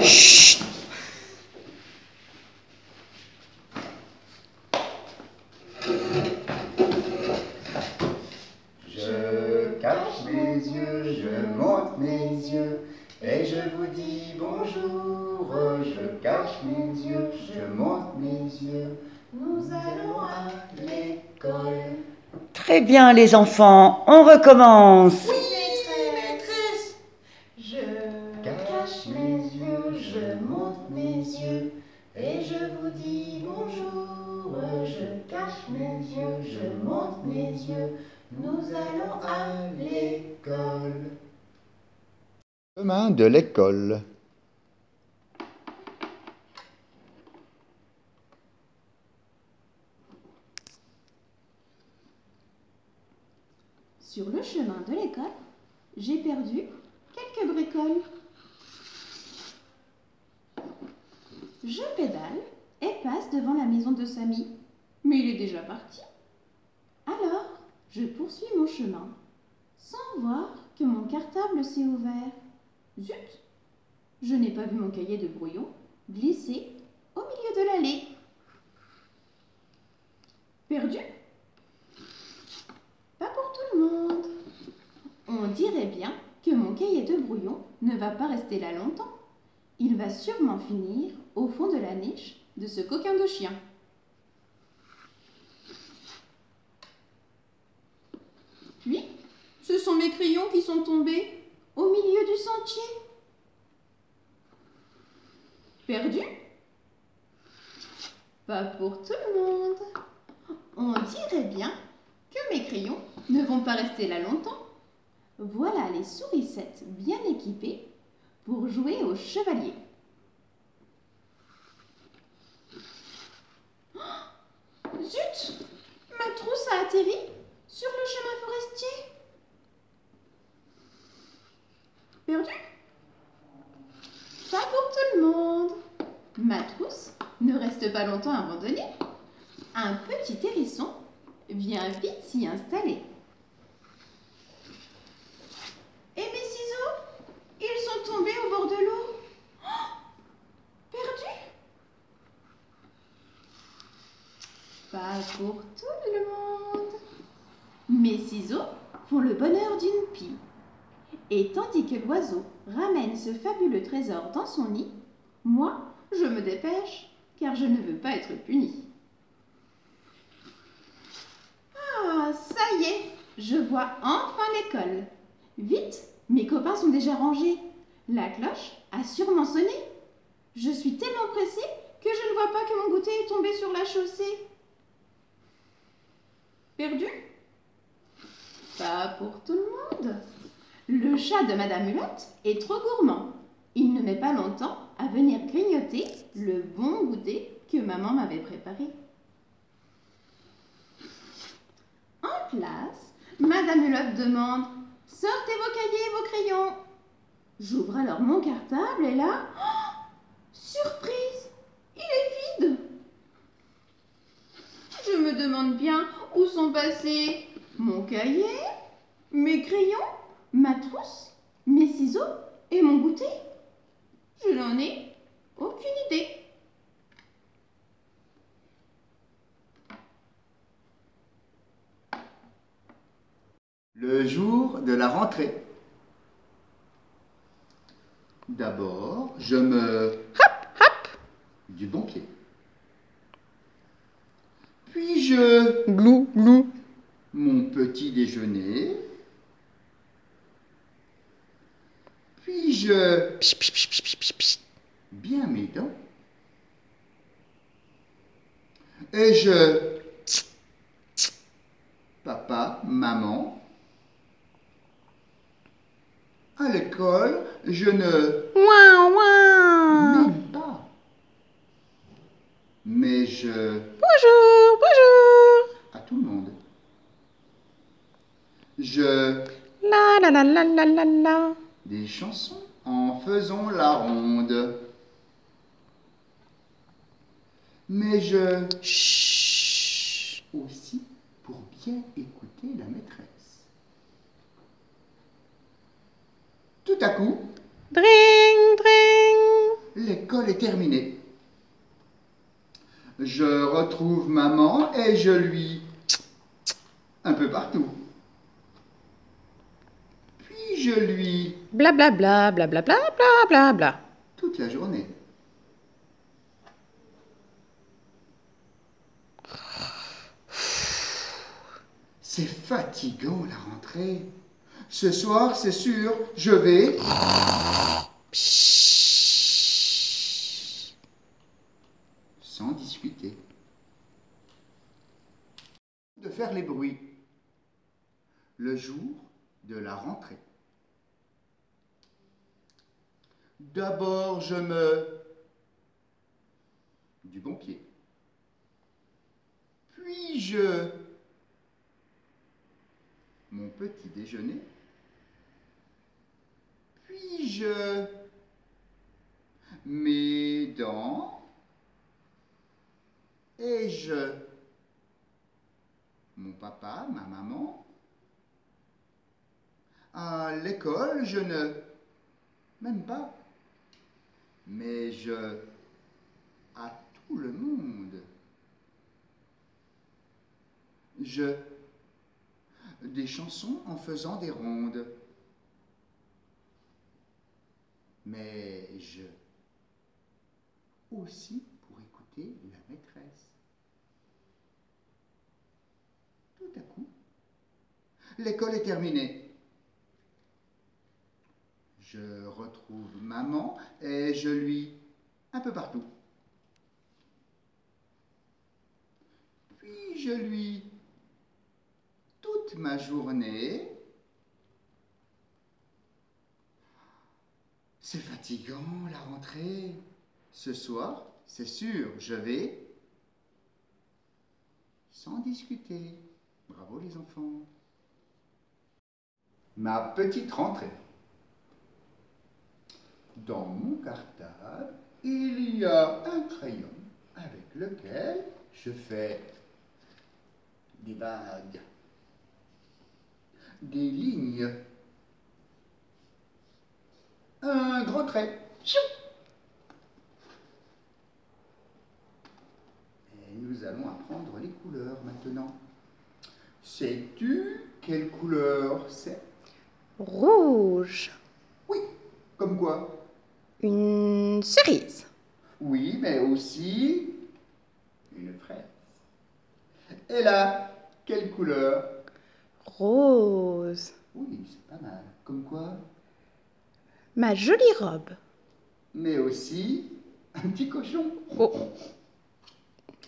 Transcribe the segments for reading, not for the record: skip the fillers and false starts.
Chut. Je cache mes yeux, je monte mes yeux, et je vous dis bonjour. Je cache mes yeux, je monte mes yeux, nous allons à l'école. Très bien les enfants, on recommence. Oui, maîtresse. Je cache mes yeux, je monte mes yeux, et je vous dis bonjour. Je cache mes yeux, je monte mes yeux, nous allons à l'école. Chemin de l'école. Sur le chemin de l'école, j'ai perdu quelques bricoles. Je pédale et passe devant la maison de Samy, mais il est déjà parti. Alors, je poursuis mon chemin, sans voir que mon cartable s'est ouvert. Zut! Je n'ai pas vu mon cahier de brouillon glisser au milieu de l'allée. Perdu? Pas pour tout le monde. On dirait bien que mon cahier de brouillon ne va pas rester là longtemps. Il va sûrement finir au fond de la niche de ce coquin de chien. Puis, ce sont mes crayons qui sont tombés au milieu du sentier. Perdu? Pas pour tout le monde. On dirait bien que mes crayons ne vont pas rester là longtemps. Voilà les sourissettes bien équipées pour jouer au chevalier. Oh, zut! Ma trousse a atterri sur le chemin forestier. Perdu? Pas pour tout le monde. Ma trousse ne reste pas longtemps abandonnée. Un petit hérisson vient vite s'y installer. Et mes ciseaux? Ils sont tombés au bord de l'eau. Oh, perdu? Pas pour tout le monde. Mes ciseaux font le bonheur d'une pie. Et tandis que l'oiseau ramène ce fabuleux trésor dans son nid, moi, je me dépêche, car je ne veux pas être punie. Ah, ça y est, je vois enfin l'école. Vite, mes copains sont déjà rangés. La cloche a sûrement sonné. Je suis tellement pressée que je ne vois pas que mon goûter est tombé sur la chaussée. Perdu? Pas pour tout le monde. Le chat de Madame Hulotte est trop gourmand. Il ne met pas longtemps à venir grignoter le bon goûter que maman m'avait préparé. En classe, Madame Hulotte demande « Sortez vos cahiers et vos crayons !» J'ouvre alors mon cartable et là, oh, surprise, il est vide. Je me demande bien où sont passés mon cahier, mes crayons, ma trousse, mes ciseaux et mon goûter. Je n'en ai aucune idée. Le jour de la rentrée. D'abord, je me... Hop. du bon pied. Puis je... Glou, glou. mon petit déjeuner. Puis je... Psh, psh, psh, psh, psh, psh. bien mes dents. Et je... papa, maman. À l'école, je ne... Ouin, ouin. même pas. Mais je... Bonjour, bonjour. à tout le monde. Je... La la la la la la la. des chansons en faisant la ronde. Mais je... Chut. aussi pour bien écouter la maîtresse. Tout à coup, Dring, dring. l'école est terminée. Je retrouve maman et je lui... un peu partout. Puis je lui... Blablabla, blablabla, blablabla. toute la journée. C'est fatigant la rentrée. Ce soir, c'est sûr, je vais... sans discuter. De faire les bruits. Le jour de la rentrée. D'abord, je me... du bon pied. Puis je... mon petit déjeuner. Puis je... mes dents. Et je... mon papa, ma maman. À l'école, je ne... même pas. Mais je... à tout le monde. Je... des chansons en faisant des rondes. Mais je... aussi pour écouter la maîtresse. Tout à coup, l'école est terminée. Je retrouve maman et je lui... un peu partout. Puis je lui... toute ma journée... C'est fatigant la rentrée. Ce soir, c'est sûr, je vais... sans discuter. Bravo les enfants. Ma petite rentrée. Dans mon cartable, il y a un crayon avec lequel je fais des vagues, des lignes, un grand trait. Et nous allons apprendre les couleurs maintenant. Sais-tu quelle couleur c'est? Rouge. Oui, comme quoi? Une cerise. Oui, mais aussi une fraise. Et là, quelle couleur? Rose. Oui, c'est pas mal. Comme quoi? Ma jolie robe. Mais aussi un petit cochon. Oh.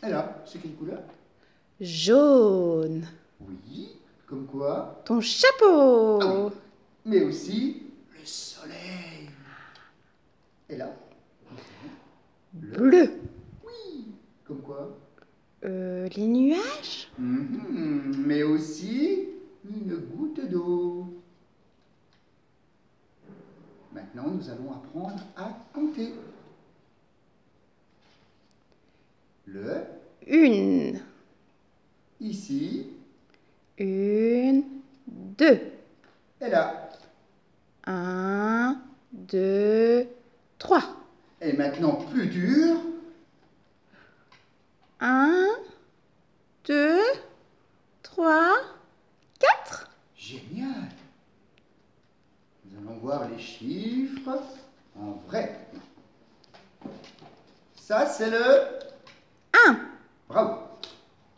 Et là, c'est quelle couleur? Jaune. Oui, comme quoi? Ton chapeau. Ah oui. Mais aussi le soleil. Et là? Bleu. Oui, comme quoi? Les nuages. Mais aussi une goutte d'eau. Maintenant, nous allons apprendre à compter. Le. Une. Ici. Une. Deux. Et là. 1, 2, 3. Et maintenant, plus dur. 1, 2, 3, 4. Génial. Nous allons voir les chiffres en vrai. Ça, c'est le 1, bravo.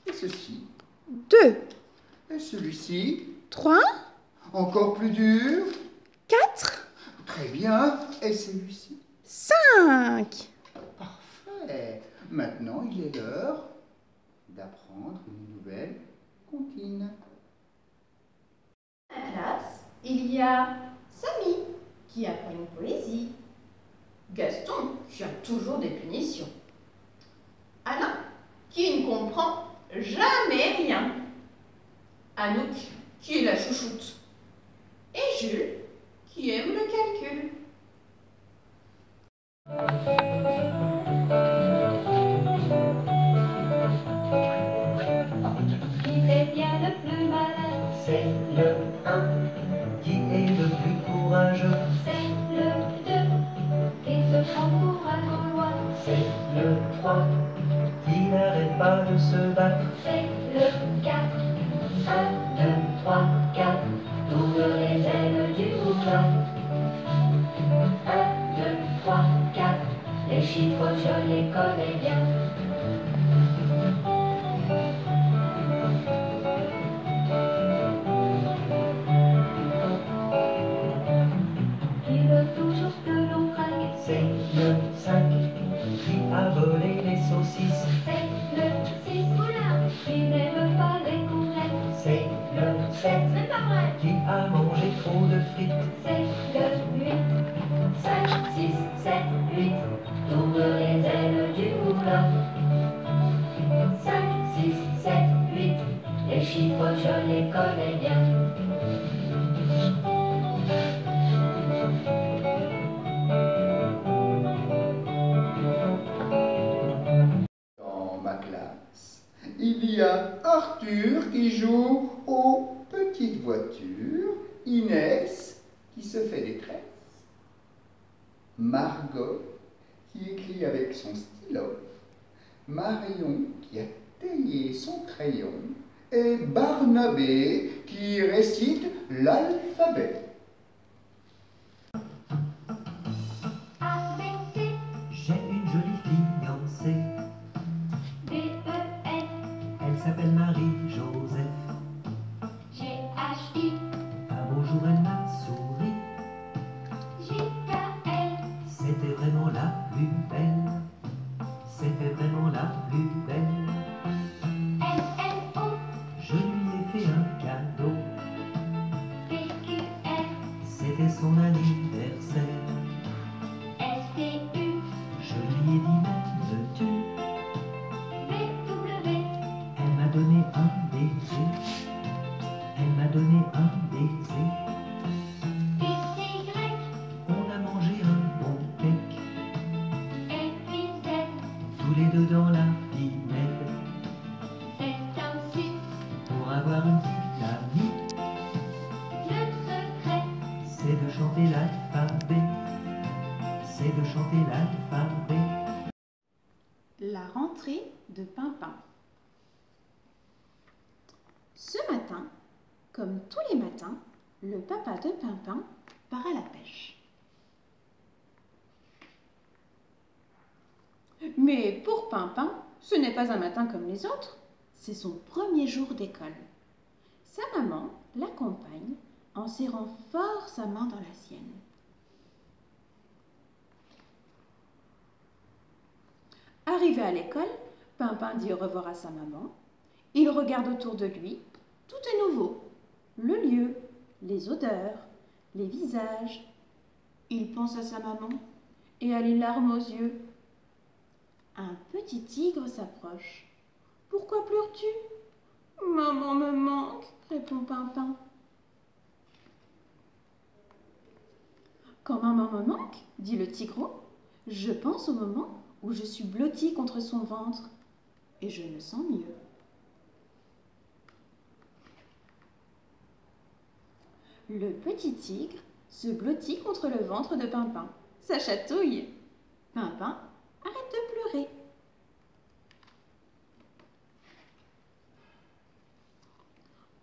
Et ceci. 2, Et celui-ci. 3, Encore plus dur. 4, Très bien. Et celui-ci. 5. Parfait. Maintenant, il est l'heure d'apprendre une nouvelle comptine. Dans la classe, il y a Samy qui apprend une poésie, Gaston qui a toujours des punitions, Alain qui ne comprend jamais rien, Anouk qui est la chouchoute et Jules qui aime le calcul. Qui est bien le plus malin? C'est le 1 qui est le plus courageux. C'est le 2 qui se prend pour un Gaulois. tourne les ailes du moulin. 1, 2, 3, 4, les chiffres je les connais bien. Il veut toujours que l'on craque. C'est le 5 qui a volé les saucisses. C'est le 6, qui n'aime pas les courgettes. C'est le 7 C'est pas vrai. qui a mangé trop de frites. C'est le 8, 5, 6, 7, 8, tourne les ailes du moulin. 5, 6, 7, 8, les chiffres je les connais bien. Dans ma classe, il y a Arthur qui joue aux petites voitures, Inès qui se fait des tresses, Margot qui écrit avec son stylo, Marion qui a taillé son crayon et Barnabé qui récite l'alphabet. A, B, C, J'ai une jolie fiancée, D, E, F, elle s'appelle Marie-Joseph. G, H, I, Un beau jour elle m'a souri, J, K, L, c'était vraiment la plus belle. C'était vraiment la plus belle. M, N, O, Je lui ai fait un cadeau, P, Q, R, c'était son anniversaire. S, T, U, Je lui ai dit m'aimes-tu? V, W, Elle m'a donné un baiser. Elle m'a donné un baiser. X, Y, On a mangé un bon cake, et puis Z. tous les deux dans la pinède, C'est ainsi pour avoir une petite amie. le secret. C'est de chanter l'alphabet. C'est de chanter l'alphabet. La rentrée de Pimpin. Ce matin, comme tous les matins, le papa de Pimpin part à la pêche. Mais pour Pimpin, ce n'est pas un matin comme les autres, c'est son premier jour d'école. Sa maman l'accompagne en serrant fort sa main dans la sienne. Arrivé à l'école, Pimpin dit au revoir à sa maman. Il regarde autour de lui. Tout est nouveau. Le lieu, les odeurs, les visages. Il pense à sa maman et a les larmes aux yeux. Un petit tigre s'approche. « Pourquoi pleures-tu ?»« Maman me manque, » répond Pimpin. « Quand maman me manque, dit le tigreau, je pense au moment où je suis blotti contre son ventre et je me sens mieux. » Le petit tigre se blottit contre le ventre de Pimpin. Ça chatouille. Pimpin arrête de pleurer.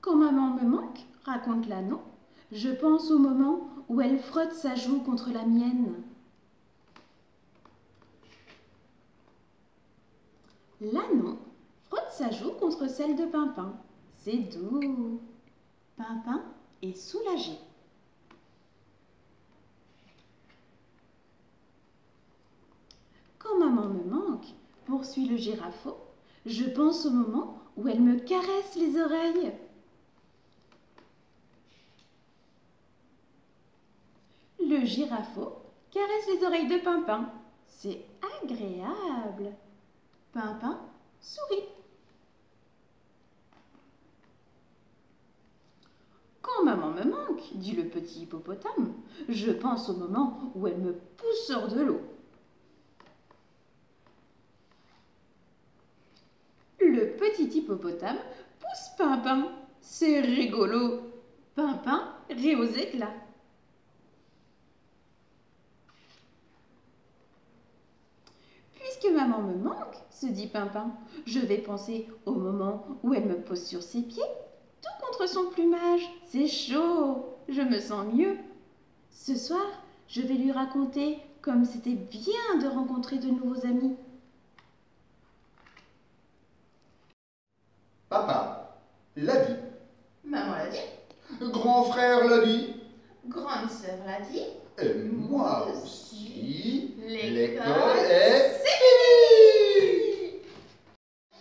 Quand maman me manque, raconte l'ânon, je pense au moment où elle frotte sa joue contre la mienne. L'ânon frotte sa joue contre celle de Pimpin. C'est doux. Pimpin est soulagé. Quand maman me manque, poursuit le girafeau, je pense au moment où elle me caresse les oreilles. Le girafeau caresse les oreilles de Pimpin. C'est agréable. Pimpin sourit. Quand maman me manque, dit le petit hippopotame, je pense au moment où elle me pousse hors de l'eau. Le petit hippopotame pousse Pimpin. C'est rigolo. Pimpin rit aux éclats. Puisque maman me manque, se dit Pimpin, je vais penser au moment où elle me pose sur ses pieds, tout contre son plumage. C'est chaud. je me sens mieux. Ce soir, je vais lui raconter comme c'était bien de rencontrer de nouveaux amis. Papa l'a dit. Maman l'a dit. Grand frère l'a dit. Grande sœur l'a dit. Et moi aussi. L'école est finie.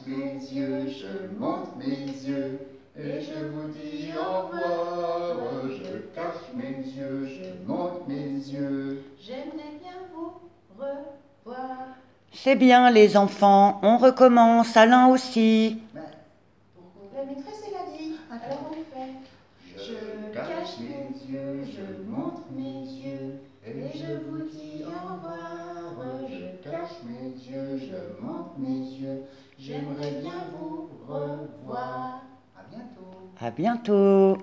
Mes yeux, je monte mes yeux. Et je vous dis au revoir. Je cache mes yeux, je monte mes yeux. J'aimerais bien vous revoir. C'est bien les enfants, on recommence, Alain aussi. La maîtresse, elle a dit. Alors on fait. Je cache mes yeux, je monte mes yeux. Et je vous dis au revoir. Je cache mes yeux, je monte mes yeux. J'aimerais bien vous revoir. À bientôt. À bientôt.